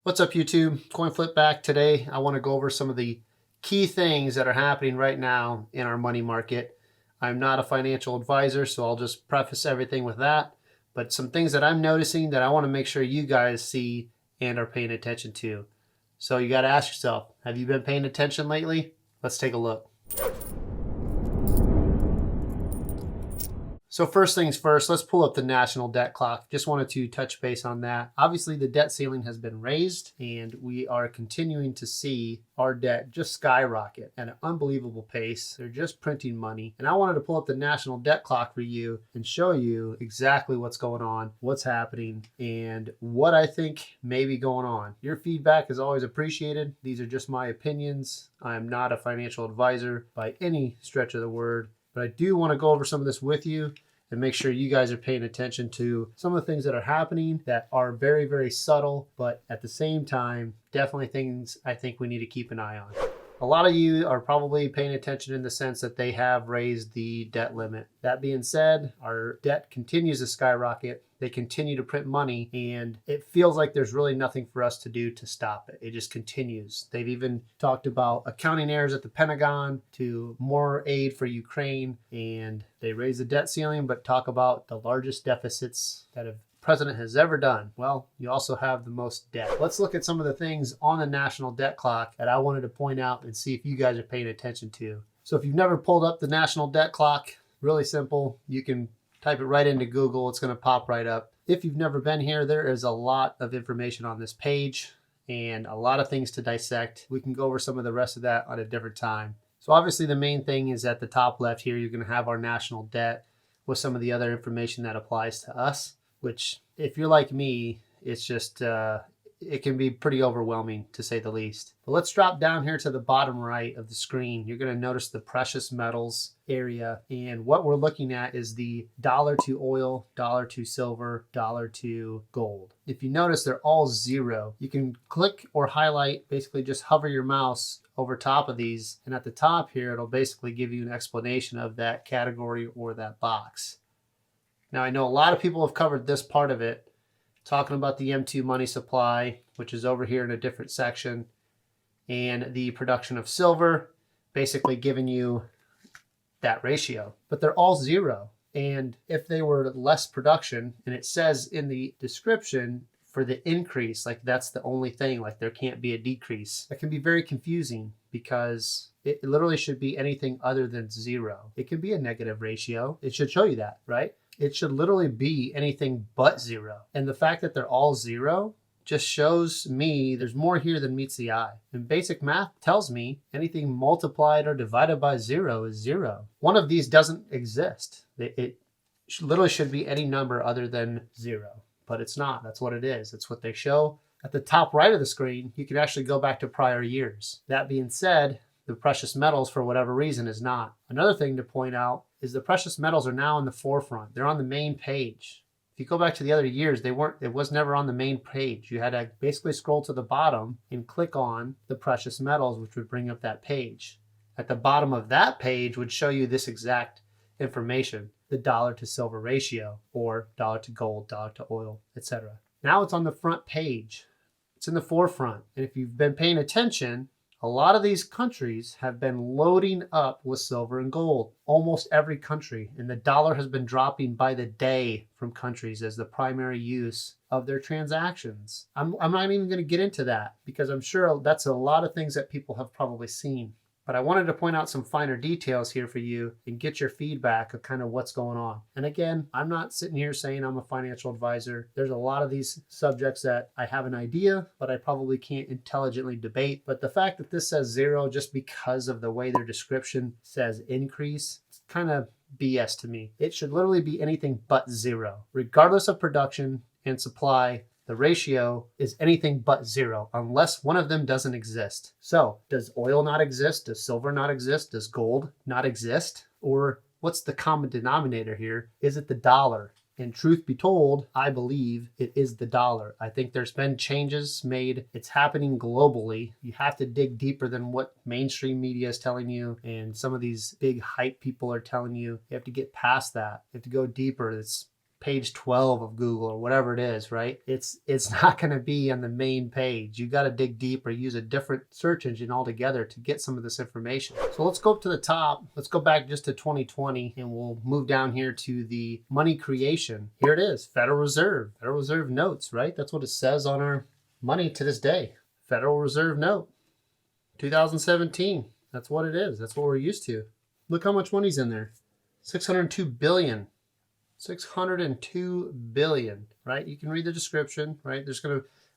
What's up, YouTube? Coinflip back. Today I want to go over some of the key things that are happening right now in our money market. I'm not a financial advisor, so I'll just preface everything with that. But some things that I'm noticing that I want to make sure you guys see and are paying attention to. So you got to ask yourself, have you been paying attention lately? Let's take a look. So first things first, let's pull up the national debt clock. Just wanted to touch base on that. Obviously, the debt ceiling has been raised and we are continuing to see our debt just skyrocket at an unbelievable pace. They're just printing money. And I wanted to pull up the national debt clock for you and show you exactly what's going on, what's happening, and what I think may be going on. Your feedback is always appreciated. These are just my opinions. I am not a financial advisor by any stretch of the word. But I do want to go over some of this with you and make sure you guys are paying attention to some of the things that are happening that are very, very subtle, but at the same time, definitely things I think we need to keep an eye on. A lot of you are probably paying attention in the sense that they have raised the debt limit. That being said, our debt continues to skyrocket. They continue to print money, and it feels like there's really nothing for us to do to stop it. It just continues. They've even talked about accounting errors at the Pentagon to more aid for Ukraine, and they raise the debt ceiling, but talk about the largest deficits that a president has ever done. Well, you also have the most debt. Let's look at some of the things on the national debt clock that I wanted to point out and see if you guys are paying attention to. So if you've never pulled up the national debt clock, really simple. You can type it right into Google. It's going to pop right up. If you've never been here, there is a lot of information on this page and a lot of things to dissect. We can go over some of the rest of that on a different time. So obviously the main thing is at the top left here, you're going to have our national debt with some of the other information that applies to us, which if you're like me, it's just, it can be pretty overwhelming to say the least. But let's drop down here to the bottom right of the screen. You're going to notice the precious metals area. And what we're looking at is the dollar to oil, dollar to silver, dollar to gold. If you notice, they're all zero. You can click or highlight, basically just hover your mouse over top of these. And at the top here, it'll basically give you an explanation of that category or that box. Now, I know a lot of people have covered this part of it, talking about the M2 money supply, which is over here in a different section, and the production of silver, basically giving you that ratio. But they're all zero. And if they were less production, and it says in the description for the increase, like that's the only thing, like there can't be a decrease, that can be very confusing because it literally should be anything other than zero. It can be a negative ratio. It should show you that, right? It should literally be anything but zero. And the fact that they're all zero just shows me there's more here than meets the eye. And basic math tells me anything multiplied or divided by zero is zero. One of these doesn't exist. It literally should be any number other than zero, but it's not. That's what it is. It's what they show. At the top right of the screen, you can actually go back to prior years. That being said, the precious metals, for whatever reason, is not. Another thing to point out is the precious metals are now in the forefront. They're on the main page. If you go back to the other years, it was never on the main page. You had to basically scroll to the bottom and click on the precious metals, which would bring up that page. At the bottom of that page would show you this exact information, the dollar to silver ratio, or dollar to gold, dollar to oil, etc. Now it's on the front page. It's in the forefront. And if you've been paying attention, a lot of these countries have been loading up with silver and gold. Almost every country. And the dollar has been dropping by the day from countries as the primary use of their transactions. I'm not even going to get into that because I'm sure that's a lot of things that people have probably seen. But I wanted to point out some finer details here for you and get your feedback of kind of what's going on. And again, I'm not sitting here saying I'm a financial advisor. There's a lot of these subjects that I have an idea, but I probably can't intelligently debate. But the fact that this says zero just because of the way their description says increase, it's kind of BS to me. It should literally be anything but zero. Regardless of production and supply, the ratio is anything but zero unless one of them doesn't exist. So does oil not exist? Does silver not exist? Does gold not exist? Or what's the common denominator here? Is it the dollar? And truth be told, I believe it is the dollar. I think there's been changes made. It's happening globally. You have to dig deeper than what mainstream media is telling you and some of these big hype people are telling you. You have to get past that. You have to go deeper. It's page 12 of Google or whatever it is, right? It's not going to be on the main page. You got to dig deep or use a different search engine altogether to get some of this information. So let's go up to the top. Let's go back just to 2020 and we'll move down here to the money creation. Here it is, Federal Reserve notes, right? That's what it says on our money to this day. Federal Reserve note, 2017. That's what it is. That's what we're used to. Look how much money's in there. 602 billion. 602 billion, right? You can read the description, right?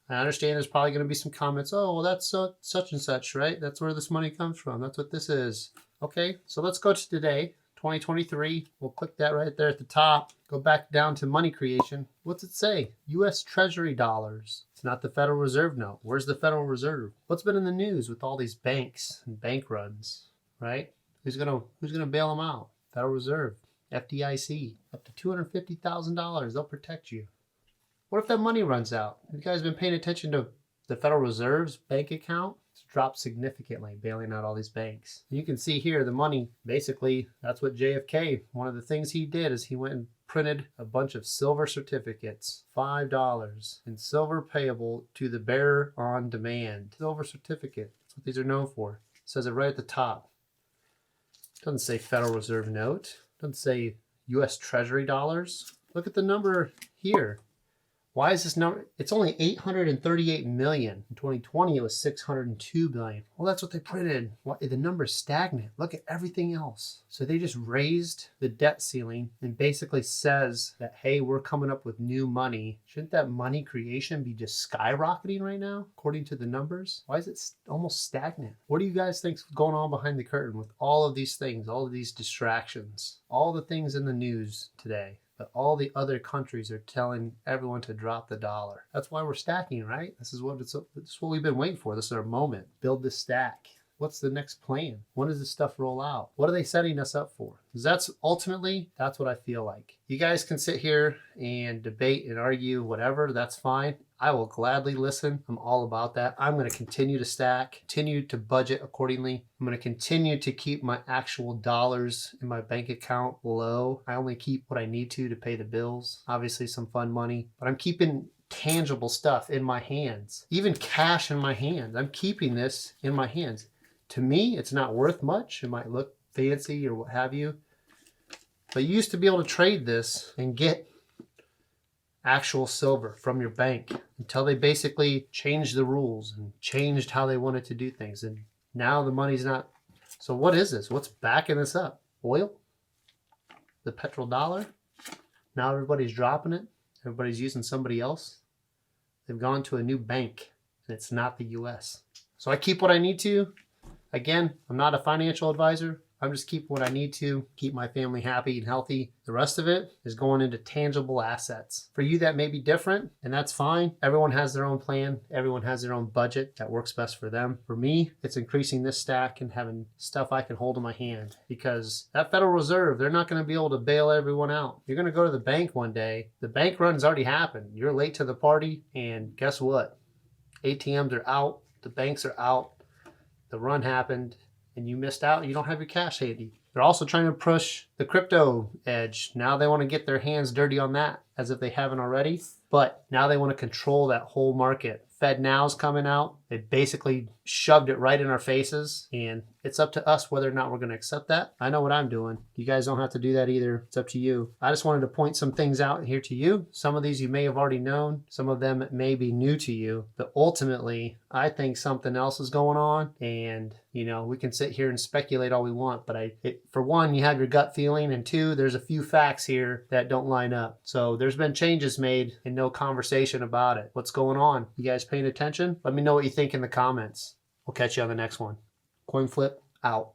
I understand there's probably going to be some comments. Oh, well, that's such and such, right? That's where this money comes from. That's what this is. Okay, so let's go to today, 2023. We'll click that right there at the top. Go back down to money creation. What's it say? U.S. Treasury dollars. It's not the Federal Reserve note. Where's the Federal Reserve? What's been in the news with all these banks and bank runs, right? Who's gonna bail them out? Federal Reserve. FDIC, up to $250,000. They'll protect you. What if that money runs out? You guys been paying attention to the Federal Reserve's bank account? It's dropped significantly, bailing out all these banks. You can see here the money, basically, that's what JFK, one of the things he did is he went and printed a bunch of silver certificates, $5 in silver payable to the bearer on demand. Silver certificate, that's what these are known for. It says it right at the top. It doesn't say Federal Reserve note. Doesn't say U.S. Treasury dollars. Look at the number here. Why is this number? It's only 838 million. In 2020, it was 602 billion. Well, that's what they printed. The number's stagnant. Look at everything else. So they just raised the debt ceiling and basically says that, hey, we're coming up with new money. Shouldn't that money creation be just skyrocketing right now, according to the numbers? Why is it almost stagnant? What do you guys think's going on behind the curtain with all of these things, all of these distractions, all the things in the news today? But all the other countries are telling everyone to drop the dollar. That's why we're stacking, right? This is what we've been waiting for. This is our moment. Build the stack. What's the next plan? When does this stuff roll out? What are they setting us up for? Because that's what I feel like. You guys can sit here and debate and argue, whatever, that's fine. I will gladly listen. I'm all about that. I'm going to continue to stack, continue to budget accordingly. I'm going to continue to keep my actual dollars in my bank account low. I only keep what I need to pay the bills. Obviously some fun money, but I'm keeping tangible stuff in my hands, even cash in my hands. I'm keeping this in my hands. To me, it's not worth much. It might look fancy or what have you, but you used to be able to trade this and get actual silver from your bank until they basically changed the rules and changed how they wanted to do things. And now the money's not. So what is this? What's backing this up? Oil? The petrodollar? Now everybody's dropping it. Everybody's using somebody else. They've gone to a new bank and it's not the US. So I keep what I need to. Again, I'm not a financial advisor. I'm just keeping what I need to keep my family happy and healthy. The rest of it is going into tangible assets. For you, that may be different, and that's fine. Everyone has their own plan. Everyone has their own budget that works best for them. For me, it's increasing this stack and having stuff I can hold in my hand, because that Federal Reserve, they're not going to be able to bail everyone out. You're going to go to the bank one day. The bank run's already happened. You're late to the party, and guess what? ATMs are out. The banks are out. The run happened. And you missed out, you don't have your cash handy. They're also trying to push the crypto edge. Now they want to get their hands dirty on that, as if they haven't already. But now they want to control that whole market. FedNow's coming out. They basically shoved it right in our faces, and it's up to us whether or not we're going to accept that. I know what I'm doing. You guys don't have to do that either. It's up to you. I just wanted to point some things out here to you. Some of these you may have already known. Some of them may be new to you. But ultimately, I think something else is going on, and we can sit here and speculate all we want, but for one, you have your gut feeling, and two, there's a few facts here that don't line up. So there's been changes made and no conversation about it. What's going on? You guys paying attention? Let me know what you think in the comments. We'll catch you on the next one. Coinflip out.